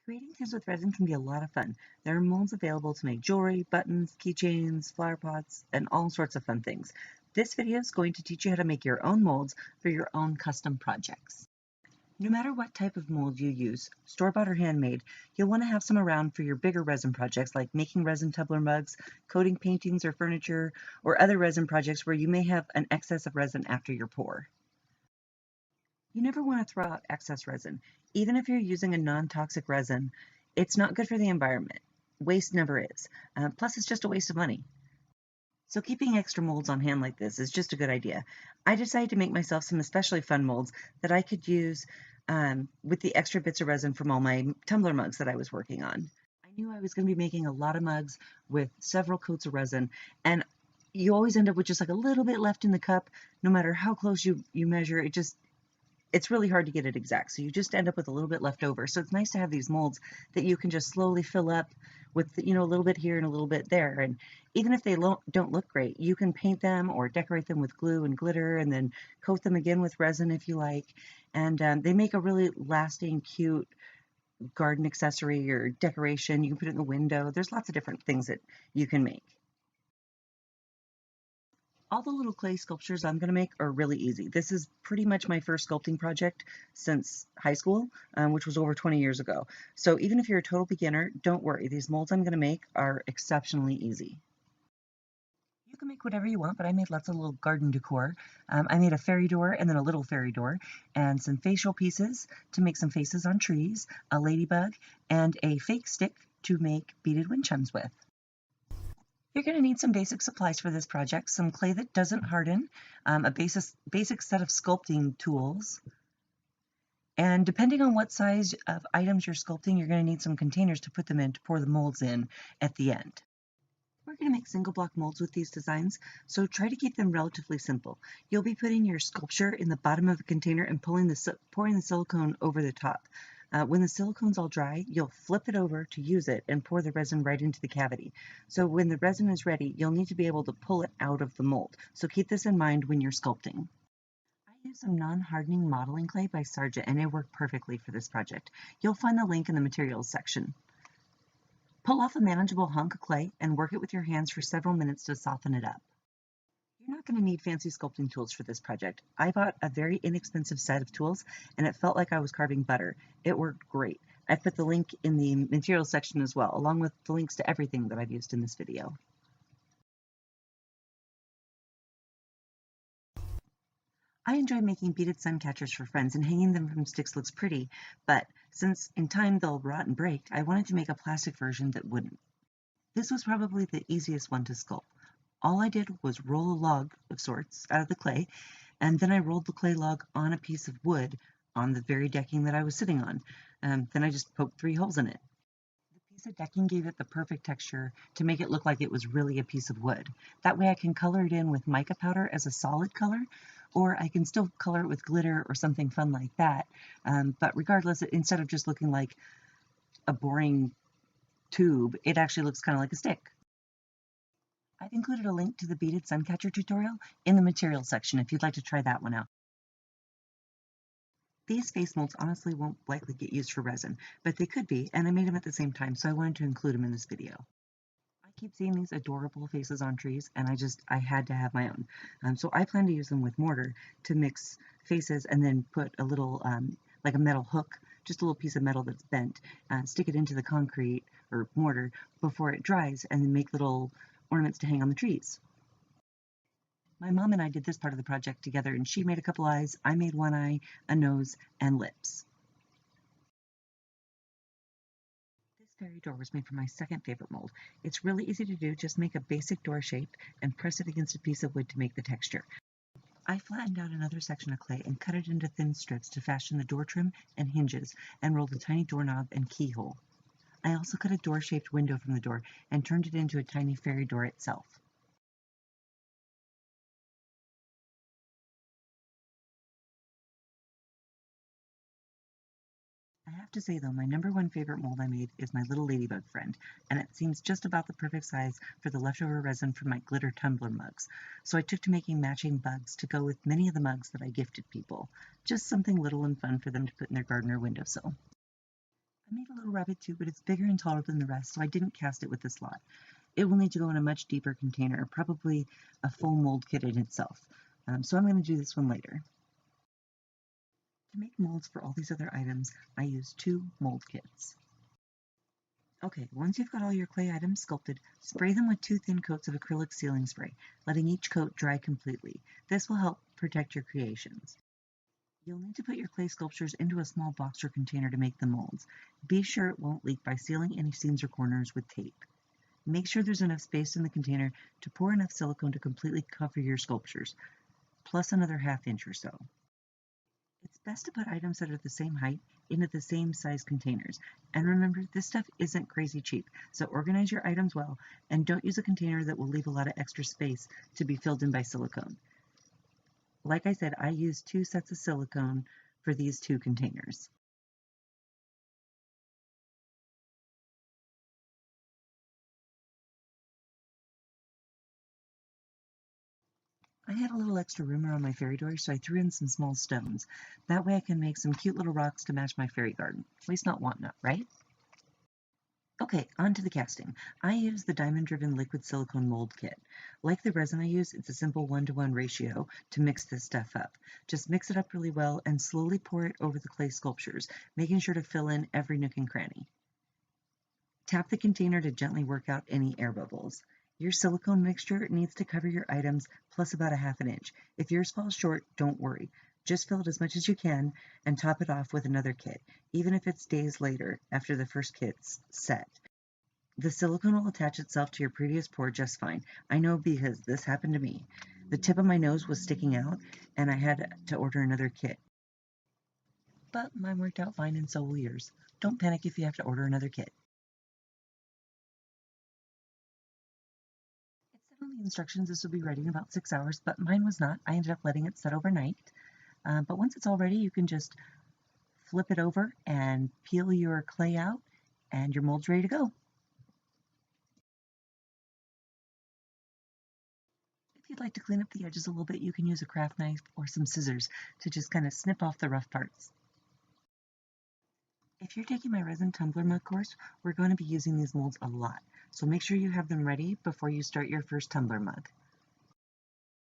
Creating things with resin can be a lot of fun. There are molds available to make jewelry, buttons, keychains, flower pots, and all sorts of fun things. This video is going to teach you how to make your own molds for your own custom projects. No matter what type of mold you use, store-bought or handmade, you'll want to have some around for your bigger resin projects like making resin tumbler mugs, coating paintings or furniture, or other resin projects where you may have an excess of resin after your pour. You never want to throw out excess resin. Even if you're using a non-toxic resin, it's not good for the environment. Waste never is. Plus, it's just a waste of money. So keeping extra molds on hand like this is just a good idea. I decided to make myself some especially fun molds that I could use with the extra bits of resin from all my tumbler mugs that I was working on. I knew I was going to be making a lot of mugs with several coats of resin, and you always end up with just like a little bit left in the cup. No matter how close you measure, it's really hard to get it exact. So you just end up with a little bit left over. So it's nice to have these molds that you can just slowly fill up with, a little bit here and a little bit there. And even if they don't look great, you can paint them or decorate them with glue and glitter and then coat them again with resin if you like. And they make a really lasting, cute garden accessory or decoration. You can put it in the window. There's lots of different things that you can make. All the little clay sculptures I'm going to make are really easy. This is pretty much my first sculpting project since high school, which was over 20 years ago. So even if you're a total beginner, don't worry. These molds I'm going to make are exceptionally easy. You can make whatever you want, but I made lots of little garden decor. I made a fairy door and then a little fairy door and some facial pieces to make some faces on trees, a ladybug, and a fake stick to make beaded wind chimes with. You're going to need some basic supplies for this project, some clay that doesn't harden, a basic set of sculpting tools, and depending on what size of items you're sculpting, you're going to need some containers to put them in to pour the molds in at the end. We're going to make single block molds with these designs, so try to keep them relatively simple. You'll be putting your sculpture in the bottom of the container and pouring the silicone over the top. When the silicone's all dry, you'll flip it over to use it and pour the resin right into the cavity. So when the resin is ready, you'll need to be able to pull it out of the mold. So keep this in mind when you're sculpting. I used some non-hardening modeling clay by Sargent, and it worked perfectly for this project. You'll find the link in the materials section. Pull off a manageable hunk of clay and work it with your hands for several minutes to soften it up. You're not going to need fancy sculpting tools for this project. I bought a very inexpensive set of tools and it felt like I was carving butter. It worked great. I've put the link in the materials section as well, along with the links to everything that I've used in this video. I enjoy making beaded sun catchers for friends, and hanging them from sticks looks pretty, but since in time they'll rot and break, I wanted to make a plastic version that wouldn't. This was probably the easiest one to sculpt. All I did was roll a log of sorts out of the clay, and then I rolled the clay log on a piece of wood on the very decking that I was sitting on. Then I just poked 3 holes in it. The piece of decking gave it the perfect texture to make it look like it was really a piece of wood. That way I can color it in with mica powder as a solid color, or I can still color it with glitter or something fun like that. But regardless, instead of just looking like a boring tube, it actually looks kind of like a stick. I've included a link to the beaded suncatcher tutorial in the materials section if you'd like to try that one out. These face molds honestly won't likely get used for resin, but they could be, and I made them at the same time, so I wanted to include them in this video. I keep seeing these adorable faces on trees, and I had to have my own. So I plan to use them with mortar to mix faces and then put a little, like a metal hook, just a little piece of metal that's bent, stick it into the concrete or mortar before it dries, and then make little ornaments to hang on the trees. My mom and I did this part of the project together, and she made a couple eyes, I made one eye, a nose, and lips. This fairy door was made for my second favorite mold. It's really easy to do, just make a basic door shape and press it against a piece of wood to make the texture. I flattened out another section of clay and cut it into thin strips to fashion the door trim and hinges, and rolled a tiny doorknob and keyhole. I also cut a door-shaped window from the door and turned it into a tiny fairy door itself. I have to say though, my #1 favorite mold I made is my little ladybug friend, and it seems just about the perfect size for the leftover resin from my glitter tumbler mugs. So I took to making matching bugs to go with many of the mugs that I gifted people. Just something little and fun for them to put in their garden or windowsill. I made a little rabbit too, but it's bigger and taller than the rest, so I didn't cast it with this lot. It will need to go in a much deeper container, probably a full mold kit in itself. So I'm going to do this one later. To make molds for all these other items, I use 2 mold kits. Okay, once you've got all your clay items sculpted, spray them with 2 thin coats of acrylic sealing spray, letting each coat dry completely. This will help protect your creations. You'll need to put your clay sculptures into a small box or container to make the molds. Be sure it won't leak by sealing any seams or corners with tape. Make sure there's enough space in the container to pour enough silicone to completely cover your sculptures, plus another ½ inch or so. It's best to put items that are the same height into the same size containers. And remember, this stuff isn't crazy cheap, so organize your items well and don't use a container that will leave a lot of extra space to be filled in by silicone. Like I said, I used 2 sets of silicone for these 2 containers. I had a little extra room around my fairy door, so I threw in some small stones. That way I can make some cute little rocks to match my fairy garden. At least not want nut, right? Okay, on to the casting. I use the diamond-driven liquid silicone mold kit. Like the resin I use, it's a simple 1-to-1 ratio to mix this stuff up. Just mix it up really well and slowly pour it over the clay sculptures, making sure to fill in every nook and cranny. Tap the container to gently work out any air bubbles. Your silicone mixture needs to cover your items plus about a ½ inch. If yours falls short, don't worry. Just fill it as much as you can and top it off with another kit, even if it's days later after the first kit's set. The silicone will attach itself to your previous pour just fine. I know because this happened to me. The tip of my nose was sticking out and I had to order another kit. But mine worked out fine and so will yours. Don't panic if you have to order another kit. It said on the instructions this would be ready in about 6 hours, but mine was not. I ended up letting it set overnight. But once it's all ready, you can just flip it over and peel your clay out, and your mold's ready to go. If you'd like to clean up the edges a little bit, you can use a craft knife or some scissors to just kind of snip off the rough parts. If you're taking my Resin Tumbler mug course, we're going to be using these molds a lot, so make sure you have them ready before you start your first tumbler mug.